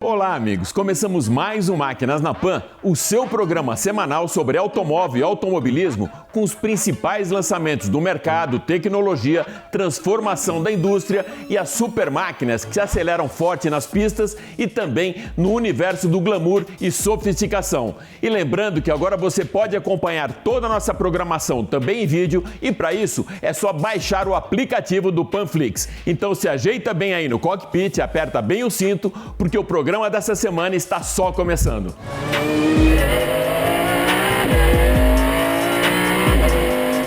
Olá, amigos! Começamos mais um Máquinas na Pan, o seu programa semanal sobre automóvel e automobilismo, com os principais lançamentos do mercado, tecnologia, transformação da indústria e as super máquinas que se aceleram forte nas pistas e também no universo do glamour e sofisticação. E lembrando que agora você pode acompanhar toda a nossa programação também em vídeo e para isso é só baixar o aplicativo do Panflix. Então se ajeita bem aí no cockpit, aperta bem o cinto, porque o programa dessa semana está só começando.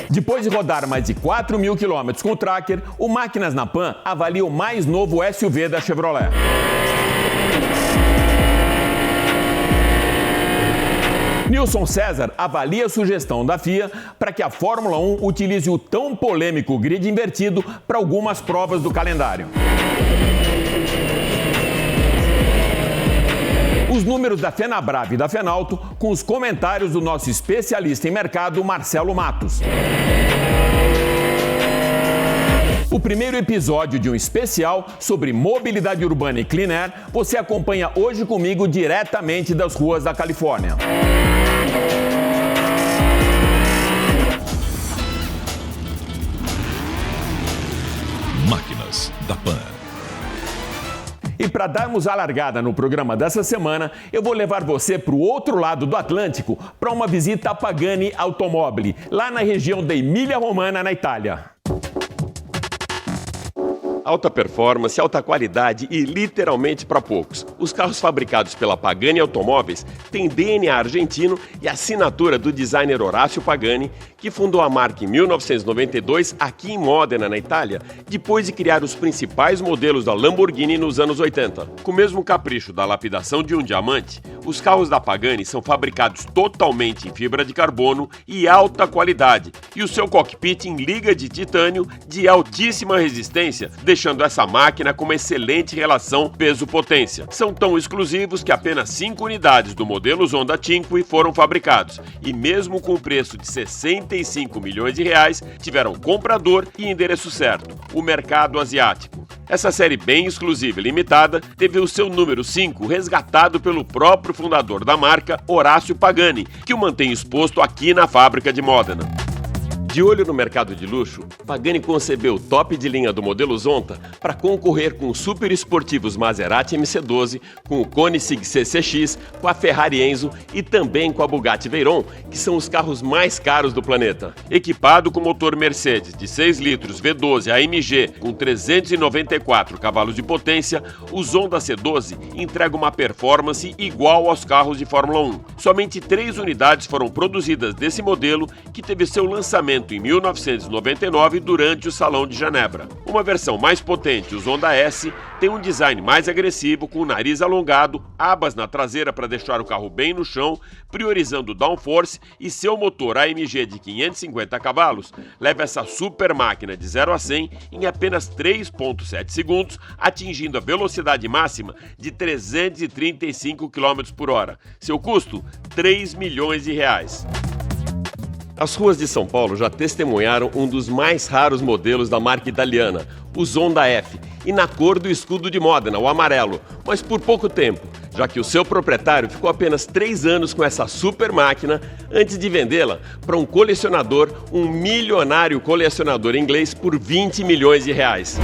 Depois de rodar mais de 4.000 quilômetros com o Tracker, o Máquinas na Pan avalia o mais novo SUV da Chevrolet. Nilson César avalia a sugestão da FIA para que a Fórmula 1 utilize o tão polêmico grid invertido para algumas provas do calendário. Os números da Fenabrave e da Fenauto com os comentários do nosso especialista em mercado, Marcelo Matos. O primeiro episódio de um especial sobre mobilidade urbana e clean air você acompanha hoje comigo diretamente das ruas da Califórnia. Máquinas da Pan. E para darmos a largada no programa dessa semana, eu vou levar você para o outro lado do Atlântico para uma visita a Pagani Automobili, lá na região da Emília-Romana, na Itália. Alta performance, alta qualidade e literalmente para poucos. Os carros fabricados pela Pagani Automóveis têm DNA argentino e assinatura do designer Horácio Pagani, que fundou a marca em 1992 aqui em Modena, na Itália, depois de criar os principais modelos da Lamborghini nos anos 80. Com o mesmo capricho da lapidação de um diamante, os carros da Pagani são fabricados totalmente em fibra de carbono e alta qualidade, e o seu cockpit em liga de titânio de altíssima resistência, deixando essa máquina com uma excelente relação peso-potência. São tão exclusivos que apenas 5 unidades do modelo Zonda Cinque foram fabricados, e mesmo com o preço de 65 milhões de reais, tiveram comprador e endereço certo, o mercado asiático. Essa série bem exclusiva e limitada teve o seu número 5 resgatado pelo próprio fundador da marca, Horácio Pagani, que o mantém exposto aqui na fábrica de Modena. De olho no mercado de luxo, Pagani concebeu o top de linha do modelo Zonta para concorrer com os super esportivos Maserati MC12, com o Koenigsegg CCX, com a Ferrari Enzo e também com a Bugatti Veyron, que são os carros mais caros do planeta. Equipado com motor Mercedes de 6 litros V12 AMG com 394 cavalos de potência, o Zonda C12 entrega uma performance igual aos carros de Fórmula 1. Somente 3 unidades foram produzidas desse modelo, que teve seu lançamento em 1999 durante o Salão de Genebra. Uma versão mais potente, o Zonda S, tem um design mais agressivo, com o nariz alongado, abas na traseira para deixar o carro bem no chão, priorizando o downforce, e seu motor AMG de 550 cavalos leva essa super máquina de 0 a 100 em apenas 3,7 segundos, atingindo a velocidade máxima de 335 km por hora. Seu custo, 3 milhões de reais. As ruas de São Paulo já testemunharam um dos mais raros modelos da marca italiana, o Zonda F, e na cor do escudo de Modena, o amarelo, mas por pouco tempo, já que o seu proprietário ficou apenas 3 anos com essa super máquina antes de vendê-la para um colecionador, um milionário colecionador inglês, por 20 milhões de reais.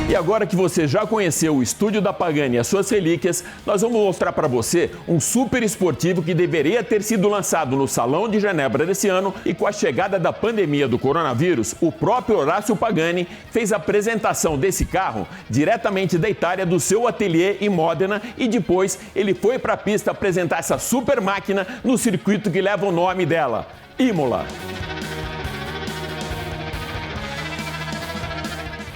E agora que você já conheceu o estúdio da Pagani e as suas relíquias, nós vamos mostrar para você um super esportivo que deveria ter sido lançado no Salão de Genebra desse ano, e com a chegada da pandemia do coronavírus, o próprio Horácio Pagani fez a apresentação desse carro diretamente da Itália, do seu ateliê em Modena, e depois ele foi para a pista apresentar essa super máquina no circuito que leva o nome dela, Imola.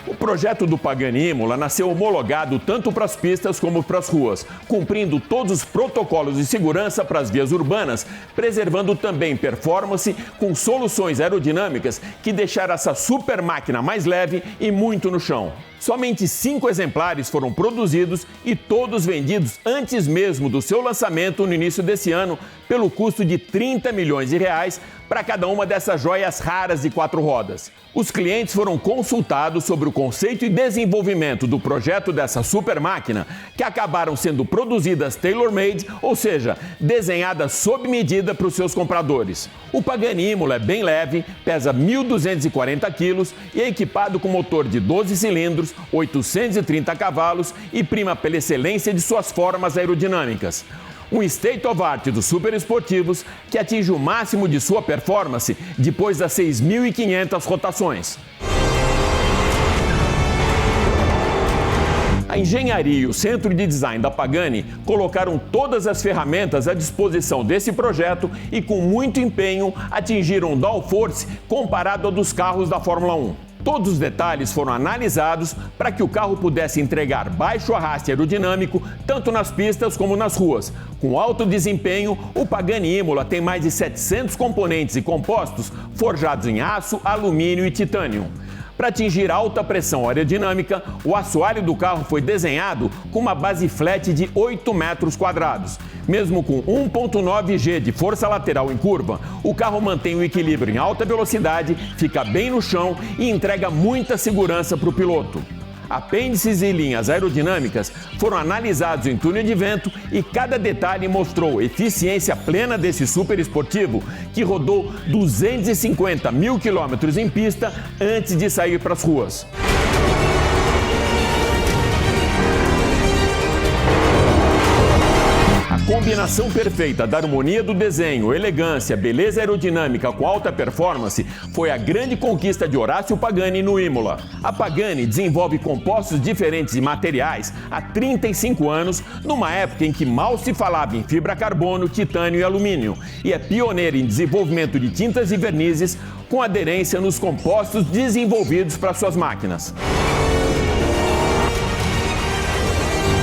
O projeto do Pagani Imola nasceu homologado tanto para as pistas como para as ruas, cumprindo todos os protocolos de segurança para as vias urbanas, preservando também performance com soluções aerodinâmicas que deixaram essa super máquina mais leve e muito no chão. Somente 5 exemplares foram produzidos e todos vendidos antes mesmo do seu lançamento no início desse ano, pelo custo de 30 milhões de reais, para cada uma dessas joias raras de 4 rodas. Os clientes foram consultados sobre o conceito e desenvolvimento do projeto dessa super máquina, que acabaram sendo produzidas tailor-made, ou seja, desenhadas sob medida para os seus compradores. O Pagani Imola é bem leve, pesa 1.240 quilos e é equipado com motor de 12 cilindros, 830 cavalos e prima pela excelência de suas formas aerodinâmicas. Um state of art dos superesportivos que atinge o máximo de sua performance depois das 6.500 rotações. A engenharia e o centro de design da Pagani colocaram todas as ferramentas à disposição desse projeto e, com muito empenho, atingiram um downforce comparado ao dos carros da Fórmula 1. Todos os detalhes foram analisados para que o carro pudesse entregar baixo arraste aerodinâmico tanto nas pistas como nas ruas. Com alto desempenho, o Pagani Imola tem mais de 700 componentes e compostos forjados em aço, alumínio e titânio. Para atingir alta pressão aerodinâmica, o assoalho do carro foi desenhado com uma base flat de 8 metros quadrados. Mesmo com 1,9 G de força lateral em curva, o carro mantém o equilíbrio em alta velocidade, fica bem no chão e entrega muita segurança para o piloto. Apêndices e linhas aerodinâmicas foram analisados em túnel de vento e cada detalhe mostrou eficiência plena desse super esportivo que rodou 250 mil quilômetros em pista antes de sair para as ruas. A combinação perfeita da harmonia do desenho, elegância, beleza aerodinâmica com alta performance foi a grande conquista de Horácio Pagani no Imola. A Pagani desenvolve compostos diferentes de materiais há 35 anos, numa época em que mal se falava em fibra carbono, titânio e alumínio, e é pioneira em desenvolvimento de tintas e vernizes com aderência nos compostos desenvolvidos para suas máquinas.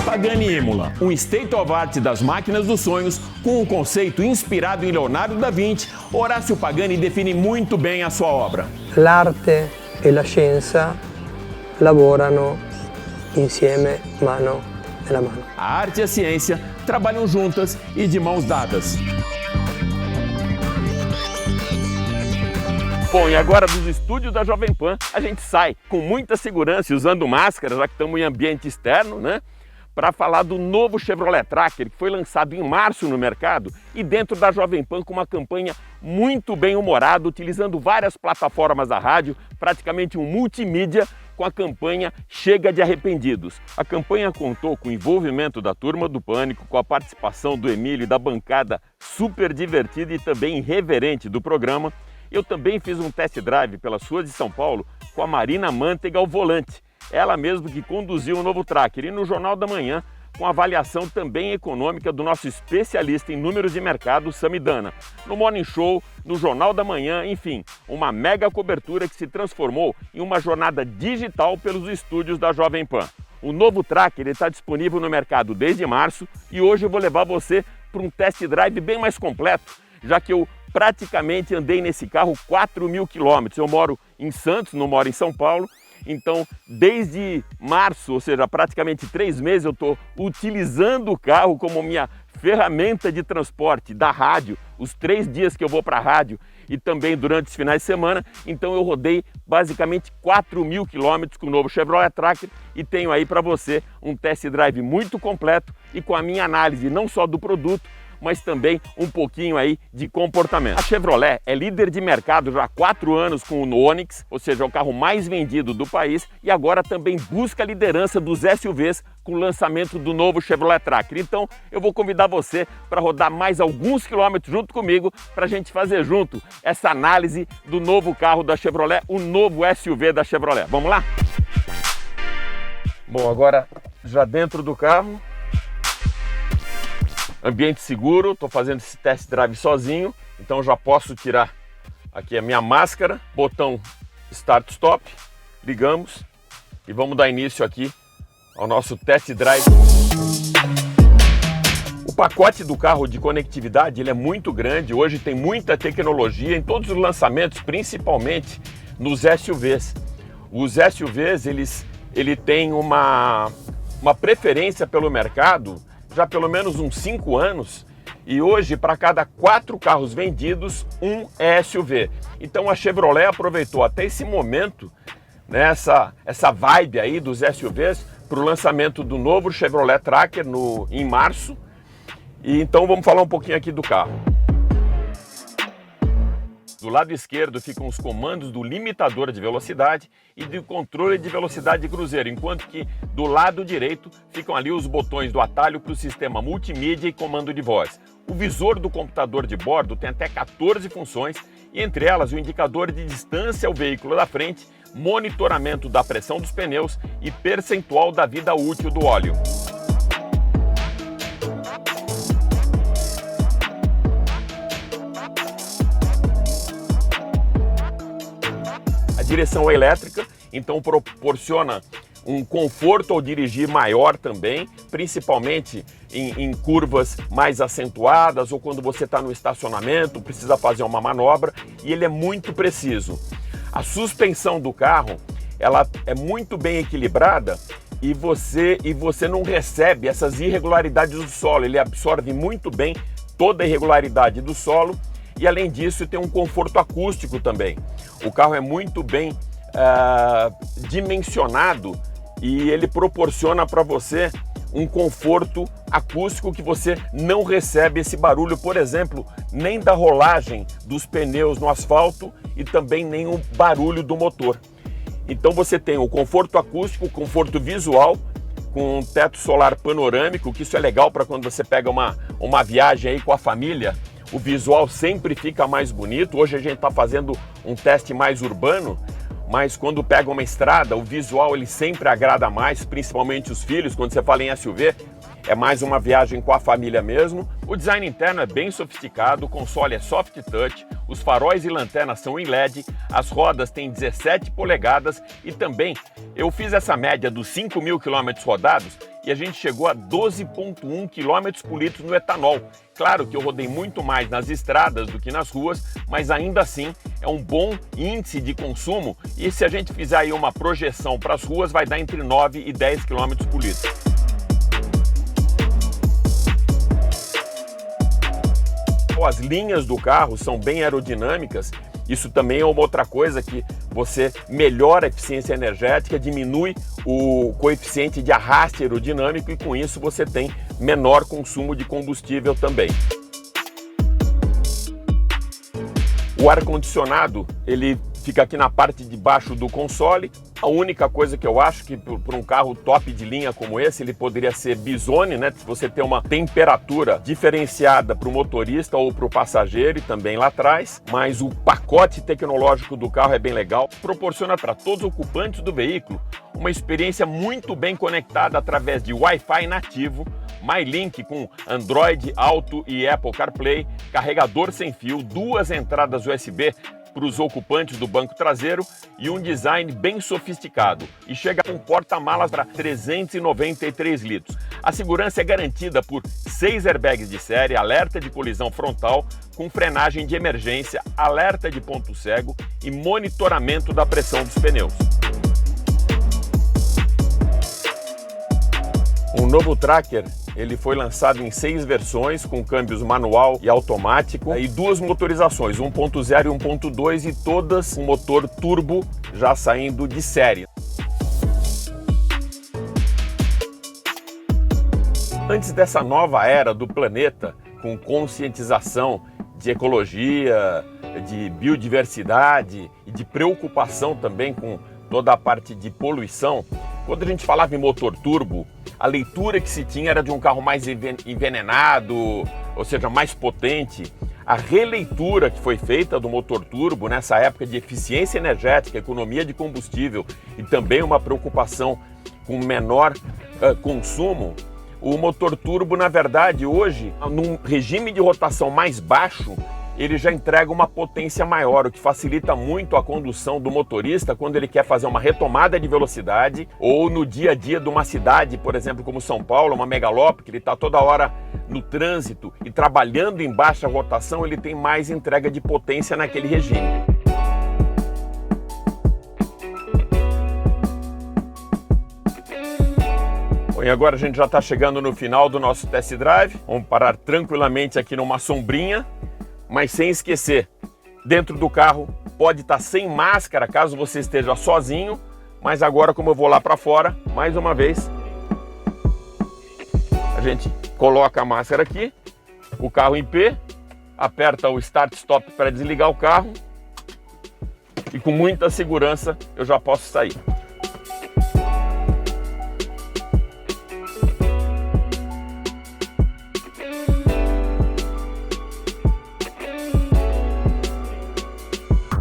Pagani Imola, um state of art das máquinas dos sonhos, com um conceito inspirado em Leonardo da Vinci, Horácio Pagani define muito bem a sua obra. L'arte e la scienza lavorano insieme, mano nella mano. A arte e a ciência trabalham juntas e de mãos dadas. Bom, e agora dos estúdios da Jovem Pan, a gente sai com muita segurança e usando máscara, já que estamos em ambiente externo, né? Para falar do novo Chevrolet Tracker, que foi lançado em março no mercado e dentro da Jovem Pan com uma campanha muito bem humorada, utilizando várias plataformas da rádio, praticamente um multimídia com a campanha Chega de Arrependidos. A campanha contou com o envolvimento da Turma do Pânico, com a participação do Emílio e da bancada super divertida e também irreverente do programa. Eu também fiz um test drive pelas ruas de São Paulo com a Marina Manteiga ao volante. Ela mesma que conduziu o novo Tracker, e no Jornal da Manhã, com avaliação também econômica do nosso especialista em números de mercado, Samidana. No Morning Show, no Jornal da Manhã, enfim, uma mega cobertura que se transformou em uma jornada digital pelos estúdios da Jovem Pan. O novo Tracker está disponível no mercado desde março e hoje eu vou levar você para um test drive bem mais completo, já que eu praticamente andei nesse carro 4.000 quilômetros. Eu moro em Santos, não moro em São Paulo. Então, desde março, ou seja, praticamente 3 meses, eu estou utilizando o carro como minha ferramenta de transporte da rádio, os 3 dias que eu vou para a rádio e também durante os finais de semana. Então eu rodei basicamente 4.000 quilômetros com o novo Chevrolet Tracker e tenho aí para você um test drive muito completo e com a minha análise não só do produto, mas também um pouquinho aí de comportamento. A Chevrolet é líder de mercado já há 4 anos com o Onix, ou seja, o carro mais vendido do país, e agora também busca a liderança dos SUVs com o lançamento do novo Chevrolet Tracker. Então eu vou convidar você para rodar mais alguns quilômetros junto comigo para a gente fazer junto essa análise do novo carro da Chevrolet, o novo SUV da Chevrolet. Vamos lá? Bom, agora já dentro do carro, ambiente seguro, estou fazendo esse test drive sozinho, então já posso tirar aqui a minha máscara, botão Start Stop, ligamos e vamos dar início aqui ao nosso test drive. O pacote do carro de conectividade ele é muito grande, hoje tem muita tecnologia em todos os lançamentos, principalmente nos SUVs. Os SUVs ele tem uma preferência pelo mercado já pelo menos uns 5 anos, E hoje, para cada 4 carros vendidos, um é SUV. Então a Chevrolet aproveitou até esse momento, né, essa vibe aí dos SUVs, para o lançamento do novo Chevrolet Tracker em março. E então vamos falar um pouquinho aqui do carro. Do lado esquerdo ficam os comandos do limitador de velocidade e do controle de velocidade de cruzeiro, enquanto que do lado direito ficam ali os botões do atalho para o sistema multimídia e comando de voz. O visor do computador de bordo tem até 14 funções e entre elas o indicador de distância ao veículo da frente, monitoramento da pressão dos pneus e percentual da vida útil do óleo. A direção é elétrica, então proporciona um conforto ao dirigir maior também, principalmente em curvas mais acentuadas ou quando você está no estacionamento, precisa fazer uma manobra, e ele é muito preciso. A suspensão do carro, ela é muito bem equilibrada e você não recebe essas irregularidades do solo, ele absorve muito bem toda a irregularidade do solo. E além disso tem um conforto acústico também. O carro é muito bem dimensionado e ele proporciona para você um conforto acústico que você não recebe esse barulho, por exemplo, nem da rolagem dos pneus no asfalto e também nem o barulho do motor. Então você tem o conforto acústico, o conforto visual, com um teto solar panorâmico, que isso é legal para quando você pega uma viagem aí com a família. O visual sempre fica mais bonito. Hoje a gente está fazendo um teste mais urbano, mas quando pega uma estrada, o visual ele sempre agrada mais, principalmente os filhos. Quando você fala em SUV, é mais uma viagem com a família mesmo. O design interno é bem sofisticado, o console é soft touch, os faróis e lanternas são em LED, as rodas têm 17 polegadas e também eu fiz essa média dos 5.000 km rodados e a gente chegou a 12,1 km por litro no etanol. Claro que eu rodei muito mais nas estradas do que nas ruas, mas ainda assim é um bom índice de consumo e se a gente fizer aí uma projeção para as ruas vai dar entre 9 e 10 km por litro. As linhas do carro são bem aerodinâmicas, isso também é uma outra coisa que você melhora a eficiência energética, diminui o coeficiente de arraste aerodinâmico e com isso você tem menor consumo de combustível também. O ar-condicionado, ele fica aqui na parte de baixo do console. A única coisa que eu acho que para um carro top de linha como esse, ele poderia ser bisone, né? Se você tem uma temperatura diferenciada para o motorista ou para o passageiro e também lá atrás. Mas o pacote tecnológico do carro é bem legal. Proporciona para todos os ocupantes do veículo uma experiência muito bem conectada através de Wi-Fi nativo, MyLink com Android Auto e Apple CarPlay, carregador sem fio, 2 entradas USB para os ocupantes do banco traseiro e um design bem sofisticado e chega com porta-malas para 393 litros. A segurança é garantida por 6 airbags de série, alerta de colisão frontal com frenagem de emergência, alerta de ponto cego e monitoramento da pressão dos pneus. O novo Tracker, ele foi lançado em 6 versões, com câmbios manual e automático, e 2 motorizações, 1.0 e 1.2, e todas com motor turbo já saindo de série. Antes dessa nova era do planeta, com conscientização de ecologia, de biodiversidade e de preocupação também com toda a parte de poluição, quando a gente falava em motor turbo, a leitura que se tinha era de um carro mais envenenado, ou seja, mais potente. A releitura que foi feita do motor turbo nessa época de eficiência energética, economia de combustível e também uma preocupação com menor consumo, o motor turbo, na verdade, hoje, num regime de rotação mais baixo, ele já entrega uma potência maior, o que facilita muito a condução do motorista quando ele quer fazer uma retomada de velocidade ou no dia a dia de uma cidade, por exemplo, como São Paulo, uma megalópole, que ele está toda hora no trânsito e trabalhando em baixa rotação, ele tem mais entrega de potência naquele regime. Bom, e agora a gente já está chegando no final do nosso test drive. Vamos parar tranquilamente aqui numa sombrinha, mas sem esquecer, dentro do carro pode estar sem máscara caso você esteja sozinho, mas agora, como eu vou lá para fora, mais uma vez, a gente coloca a máscara aqui, o carro em pé, aperta o start-stop para desligar o carro e com muita segurança eu já posso sair.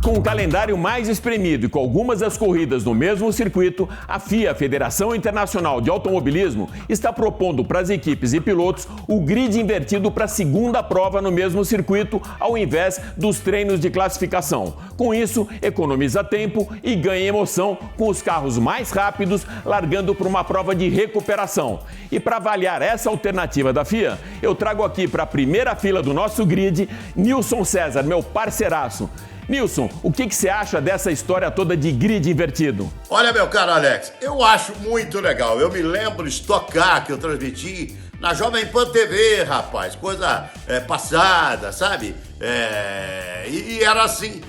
Com o calendário mais espremido e com algumas das corridas no mesmo circuito, a FIA, Federação Internacional de Automobilismo, está propondo para as equipes e pilotos o grid invertido para a segunda prova no mesmo circuito, ao invés dos treinos de classificação. Com isso, economiza tempo e ganha emoção com os carros mais rápidos largando para uma prova de recuperação. E para avaliar essa alternativa da FIA, eu trago aqui para a primeira fila do nosso grid, Nilson César, meu parceiraço. Nilson, o que você acha dessa história toda de grid invertido? Olha, meu caro Alex, eu acho muito legal. Eu me lembro Stock Car que eu transmiti na Jovem Pan TV, rapaz. Coisa passada, sabe? E era assim.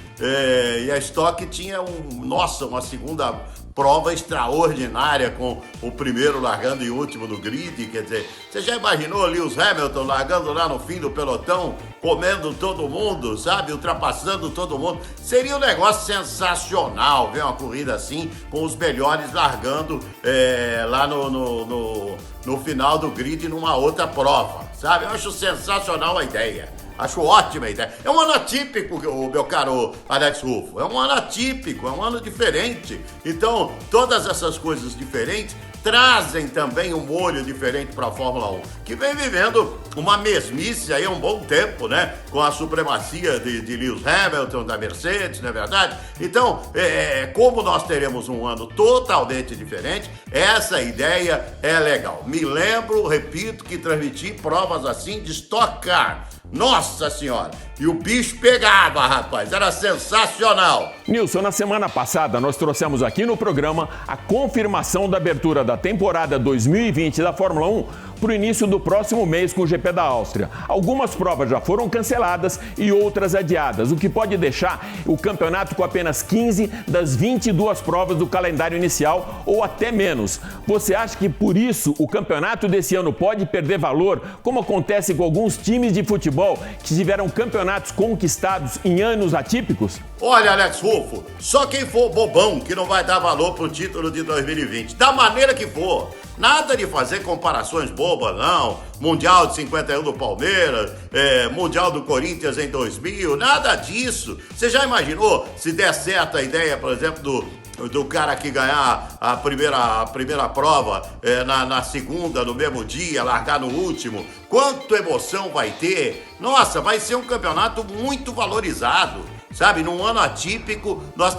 E a Stock tinha uma segunda prova extraordinária com o primeiro largando em último no grid, quer dizer, você já imaginou Lewis Hamilton largando lá no fim do pelotão, comendo todo mundo, sabe, ultrapassando todo mundo? Seria um negócio sensacional ver uma corrida assim, com os melhores largando lá no final do grid numa outra prova, sabe? Eu acho sensacional a ideia. Acho ótima a ideia. É um ano atípico, meu caro Alex Rufo. É um ano atípico, é um ano diferente. Então, todas essas coisas diferentes trazem também um molho diferente para a Fórmula 1, que vem vivendo uma mesmice aí há um bom tempo, né? Com a supremacia de Lewis Hamilton, da Mercedes, não é verdade? Então, como nós teremos um ano totalmente diferente, essa ideia é legal. Me lembro, repito, que transmiti provas assim de Stock Car. Nossa Senhora! E o bicho pegava, rapaz! Era sensacional! Nilson, na semana passada nós trouxemos aqui no programa a confirmação da abertura da temporada 2020 da Fórmula 1 para o início do próximo mês com o GP da Áustria. Algumas provas já foram canceladas e outras adiadas, o que pode deixar o campeonato com apenas 15 das 22 provas do calendário inicial ou até menos. Você acha que por isso o campeonato desse ano pode perder valor, como acontece com alguns times de futebol que tiveram campeonatos conquistados em anos atípicos? Olha, Alex Rufo, só quem for bobão que não vai dar valor pro título de 2020, da maneira que for. Nada de fazer comparações bobas, não. Mundial de 51 do Palmeiras, Mundial do Corinthians em 2000, nada disso. Você já imaginou se der certo a ideia, por exemplo, do cara que ganhar a primeira prova na segunda, no mesmo dia, largar no último? Quanta emoção vai ter? Nossa, vai ser um campeonato muito valorizado. Sabe, num ano atípico, nós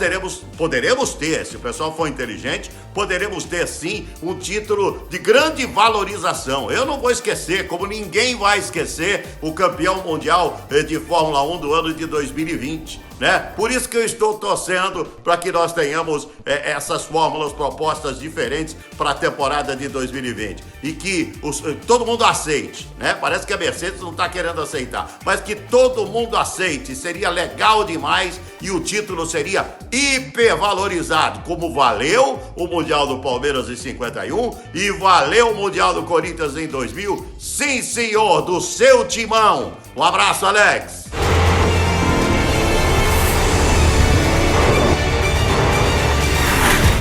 poderemos ter, se o pessoal for inteligente, poderemos ter sim um título de grande valorização. Eu não vou esquecer, como ninguém vai esquecer, o campeão mundial de Fórmula 1 do ano de 2020. Né? Por isso que eu estou torcendo para que nós tenhamos essas fórmulas propostas diferentes para a temporada de 2020 e que todo mundo aceite, né? Parece que a Mercedes não está querendo aceitar, mas que todo mundo aceite, seria legal demais e o título seria hipervalorizado, como valeu o Mundial do Palmeiras em 51 e valeu o Mundial do Corinthians em 2000. Sim, senhor, do seu timão. Um abraço, Alex.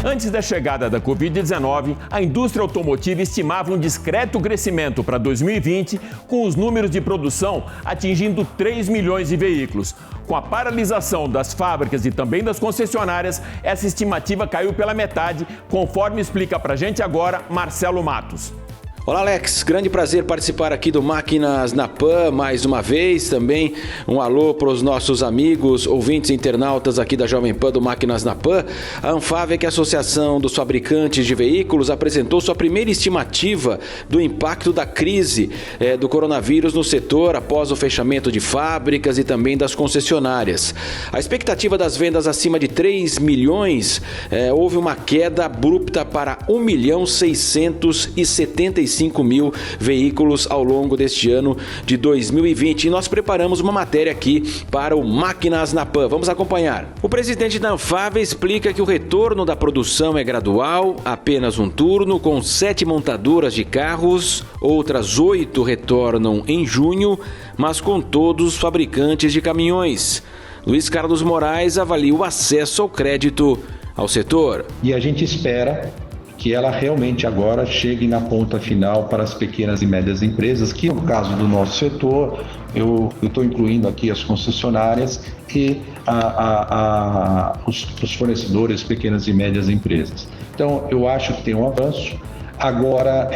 Antes da chegada da Covid-19, a indústria automotiva estimava um discreto crescimento para 2020, com os números de produção atingindo 3 milhões de veículos. Com a paralisação das fábricas e também das concessionárias, essa estimativa caiu pela metade, conforme explica pra gente agora Marcelo Matos. Olá, Alex, grande prazer participar aqui do Máquinas na Pan mais uma vez. Também um alô para os nossos amigos, ouvintes e internautas aqui da Jovem Pan do Máquinas na Pan. A Anfavec, a Associação dos Fabricantes de Veículos, apresentou sua primeira estimativa do impacto da crise do coronavírus no setor após o fechamento de fábricas e também das concessionárias. A expectativa das vendas acima de 3 milhões, houve uma queda abrupta para 1.675.000 veículos ao longo deste ano de 2020. E nós preparamos uma matéria aqui para o Máquinas na Pan. Vamos acompanhar. O presidente da Anfavec explica que o retorno da produção é gradual, apenas um turno, com 7 montadoras de carros, outras 8 retornam em junho, mas com todos os fabricantes de caminhões. Luiz Carlos Moraes avalia o acesso ao crédito ao setor. E a gente espera que ela realmente agora chegue na ponta final para as pequenas e médias empresas, que no caso do nosso setor, eu estou incluindo aqui as concessionárias e os fornecedores, pequenas e médias empresas. Então, eu acho que tem um avanço. Agora,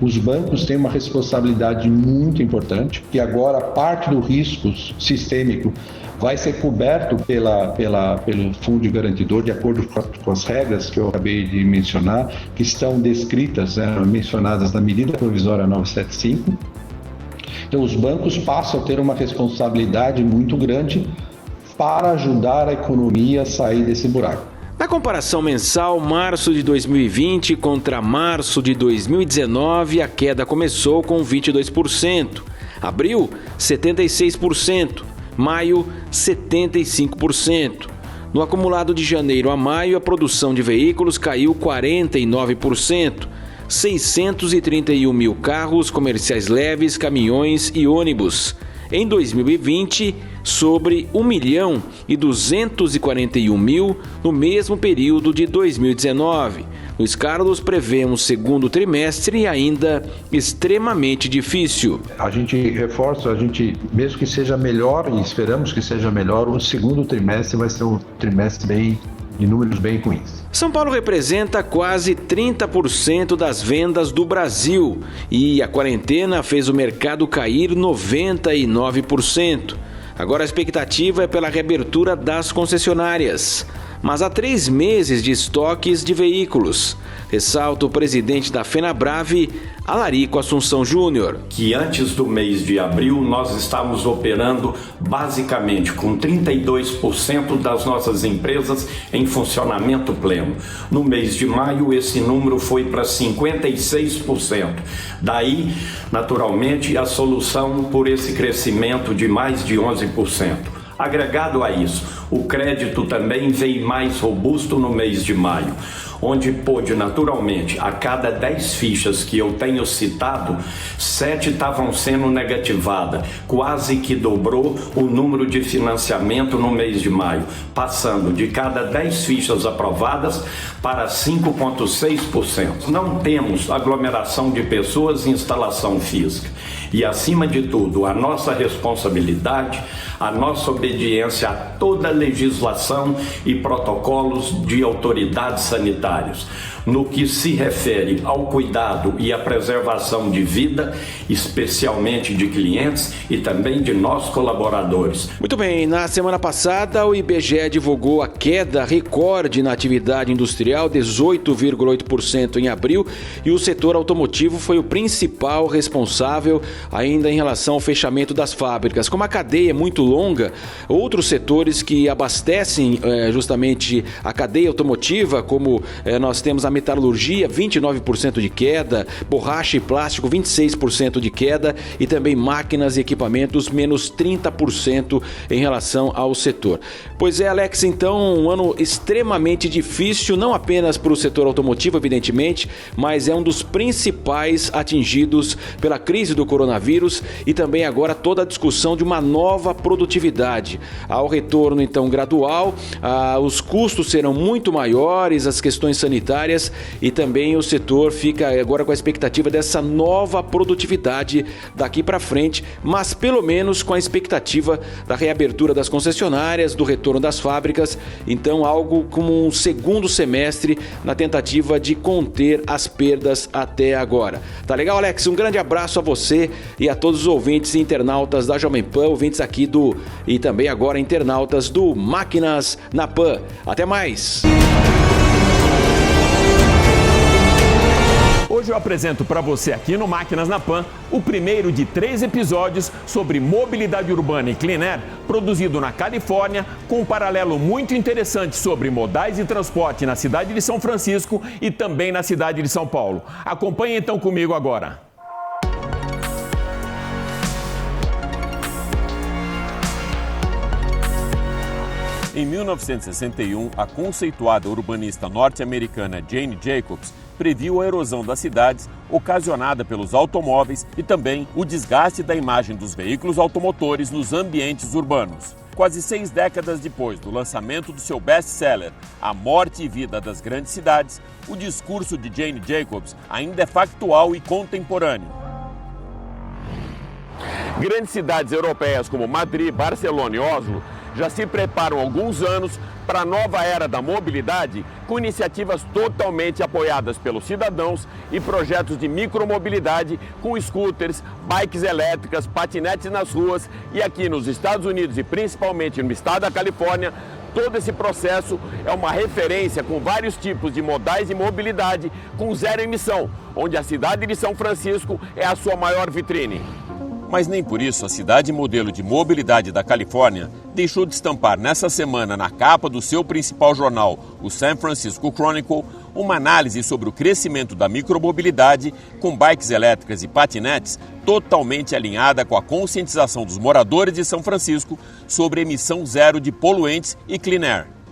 os bancos têm uma responsabilidade muito importante, que agora parte do risco sistêmico vai ser coberto pelo fundo garantidor, de acordo com as regras que eu acabei de mencionar, que estão descritas, mencionadas na medida provisória 975. Então, os bancos passam a ter uma responsabilidade muito grande para ajudar a economia a sair desse buraco. Na comparação mensal, março de 2020 contra março de 2019, a queda começou com 22%, abril, 76%, maio, 75%. No acumulado de janeiro a maio, a produção de veículos caiu 49%, 631 mil carros comerciais leves, caminhões e ônibus. Em 2020, sobre 1.241.000 no mesmo período de 2019. Luiz Carlos prevê um segundo trimestre ainda extremamente difícil. A gente reforça, mesmo que seja melhor, e esperamos que seja melhor, o segundo trimestre vai ser um trimestre de números bem ruins. São Paulo representa quase 30% das vendas do Brasil e a quarentena fez o mercado cair 99%. Agora a expectativa é pela reabertura das concessionárias, mas há 3 meses de estoques de veículos. Ressalta o presidente da FenaBrave, Alarico Assunção Júnior. Que antes do mês de abril nós estávamos operando basicamente com 32% das nossas empresas em funcionamento pleno. No mês de maio esse número foi para 56%. Daí, naturalmente, a solução por esse crescimento de mais de 11%. Agregado a isso, o crédito também veio mais robusto no mês de maio, onde pôde naturalmente, a cada 10 fichas que eu tenho citado, 7 estavam sendo negativadas, quase que dobrou o número de financiamento no mês de maio, passando de cada 10 fichas aprovadas para 5,6%. Não temos aglomeração de pessoas e instalação física. E, acima de tudo, a nossa responsabilidade, a nossa obediência a toda a legislação e protocolos de autoridades sanitárias. No que se refere ao cuidado e à preservação de vida, especialmente de clientes e também de nossos colaboradores. Muito bem, na semana passada o IBGE divulgou a queda recorde na atividade industrial, 18,8% em abril, e o setor automotivo foi o principal responsável ainda em relação ao fechamento das fábricas. Como a cadeia é muito longa, outros setores que abastecem justamente a cadeia automotiva, como nós temos a metalurgia, 29% de queda, borracha e plástico, 26% de queda e também máquinas e equipamentos, menos 30% em relação ao setor. Pois é, Alex, então um ano extremamente difícil, não apenas para o setor automotivo, evidentemente, mas é um dos principais atingidos pela crise do coronavírus e também agora toda a discussão de uma nova produtividade. Ao retorno, então, gradual, os custos serão muito maiores, as questões sanitárias concessionárias e também o setor fica agora com a expectativa dessa nova produtividade daqui para frente, mas pelo menos com a expectativa da reabertura das concessionárias, do retorno das fábricas, então algo como um segundo semestre na tentativa de conter as perdas até agora. Tá legal, Alex? Um grande abraço a você e a todos os ouvintes e internautas da Jovem Pan, ouvintes aqui e também agora internautas do Máquinas na Pan. Até mais! Hoje eu apresento para você aqui no Máquinas na Pan o primeiro de 3 episódios sobre mobilidade urbana e clean air, produzido na Califórnia, com um paralelo muito interessante sobre modais de transporte na cidade de São Francisco e também na cidade de São Paulo. Acompanhe então comigo agora. Em 1961, a conceituada urbanista norte-americana Jane Jacobs previu a erosão das cidades ocasionada pelos automóveis e também o desgaste da imagem dos veículos automotores nos ambientes urbanos. Quase 6 décadas depois do lançamento do seu best-seller A Morte e Vida das Grandes Cidades, o discurso de Jane Jacobs ainda é factual e contemporâneo. Grandes cidades europeias como Madrid, Barcelona e Oslo já se preparam há alguns anos para a nova era da mobilidade, com iniciativas totalmente apoiadas pelos cidadãos e projetos de micromobilidade com scooters, bikes elétricas, patinetes nas ruas. E aqui nos Estados Unidos e principalmente no estado da Califórnia, todo esse processo é uma referência com vários tipos de modais de mobilidade com zero emissão, onde a cidade de São Francisco é a sua maior vitrine. Mas nem por isso a cidade modelo de mobilidade da Califórnia deixou de estampar nessa semana na capa do seu principal jornal, o San Francisco Chronicle, uma análise sobre o crescimento da micromobilidade com bikes elétricas e patinetes totalmente alinhada com a conscientização dos moradores de São Francisco sobre emissão zero de poluentes e clean air.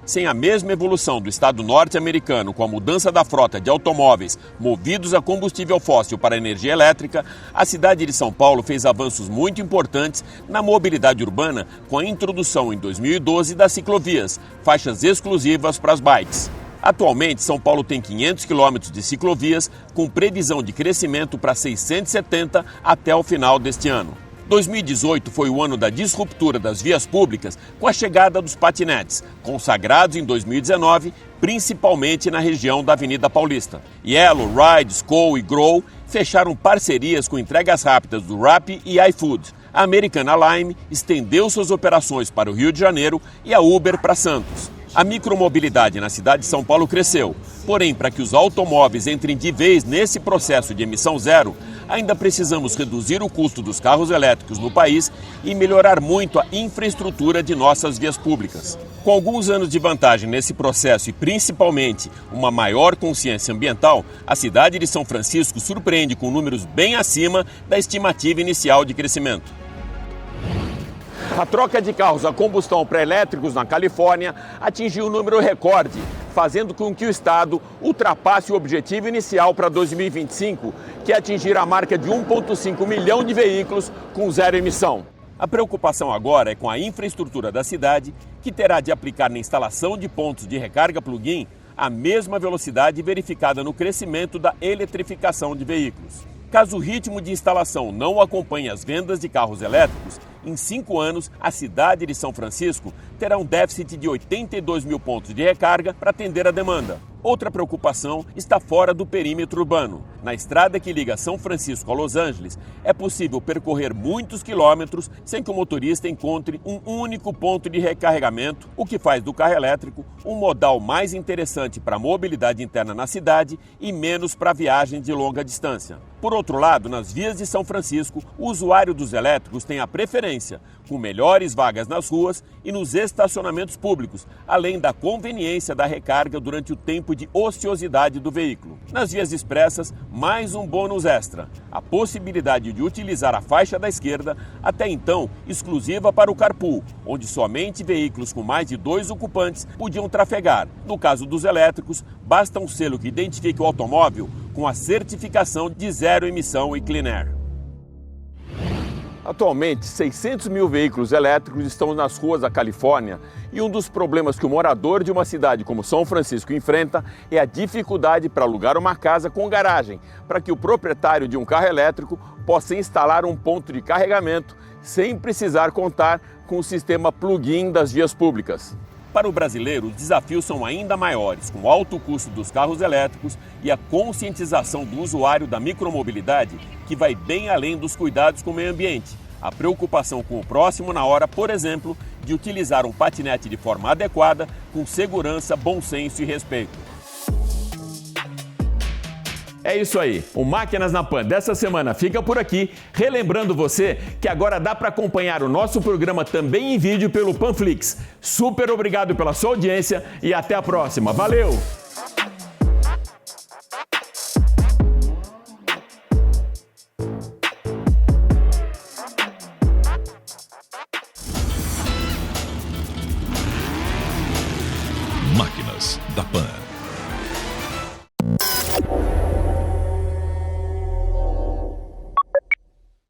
Sem a mesma evolução do estado norte-americano com a mudança da frota de automóveis movidos a combustível fóssil para a energia elétrica, a cidade de São Paulo fez avanços muito importantes na mobilidade urbana com a introdução em 2012 das ciclovias, faixas exclusivas para as bikes. Atualmente, São Paulo tem 500 quilômetros de ciclovias com previsão de crescimento para 670 até o final deste ano. 2018 foi o ano da disruptura das vias públicas com a chegada dos patinetes, consagrados em 2019, principalmente na região da Avenida Paulista. Yellow, Ride, Skol e Grow fecharam parcerias com entregas rápidas do Rappi e iFood. A Americana Lime estendeu suas operações para o Rio de Janeiro e a Uber para Santos. A micromobilidade na cidade de São Paulo cresceu, porém, para que os automóveis entrem de vez nesse processo de emissão zero, ainda precisamos reduzir o custo dos carros elétricos no país e melhorar muito a infraestrutura de nossas vias públicas. Com alguns anos de vantagem nesse processo e principalmente uma maior consciência ambiental, a cidade de São Francisco surpreende com números bem acima da estimativa inicial de crescimento. A troca de carros a combustão para elétricos na Califórnia atingiu um número recorde, fazendo com que o estado ultrapasse o objetivo inicial para 2025, que é atingir a marca de 1,5 milhão de veículos com zero emissão. A preocupação agora é com a infraestrutura da cidade, que terá de aplicar na instalação de pontos de recarga plug-in a mesma velocidade verificada no crescimento da eletrificação de veículos. Caso o ritmo de instalação não acompanhe as vendas de carros elétricos, em 5 anos, a cidade de São Francisco terá um déficit de 82 mil pontos de recarga para atender a demanda. Outra preocupação está fora do perímetro urbano. Na estrada que liga São Francisco a Los Angeles, é possível percorrer muitos quilômetros sem que o motorista encontre um único ponto de recarregamento, o que faz do carro elétrico um modal mais interessante para a mobilidade interna na cidade e menos para viagens de longa distância. Por outro lado, nas vias de São Francisco, o usuário dos elétricos tem a preferência, com melhores vagas nas ruas e nos estacionamentos públicos, além da conveniência da recarga durante o tempo de ociosidade do veículo. Nas vias expressas, mais um bônus extra: a possibilidade de utilizar a faixa da esquerda, até então exclusiva para o carpool, onde somente veículos com mais de 2 ocupantes podiam trafegar. No caso dos elétricos, basta um selo que identifique o automóvel com a certificação de zero emissão e clean air. Atualmente, 600 mil veículos elétricos estão nas ruas da Califórnia e um dos problemas que o morador de uma cidade como São Francisco enfrenta é a dificuldade para alugar uma casa com garagem, para que o proprietário de um carro elétrico possa instalar um ponto de carregamento sem precisar contar com o sistema plug-in das vias públicas. Para o brasileiro, os desafios são ainda maiores, com o alto custo dos carros elétricos e a conscientização do usuário da micromobilidade, que vai bem além dos cuidados com o meio ambiente. A preocupação com o próximo na hora, por exemplo, de utilizar um patinete de forma adequada, com segurança, bom senso e respeito. É isso aí, o Máquinas na Pan dessa semana fica por aqui, relembrando você que agora dá para acompanhar o nosso programa também em vídeo pelo Panflix. Super obrigado pela sua audiência e até a próxima. Valeu!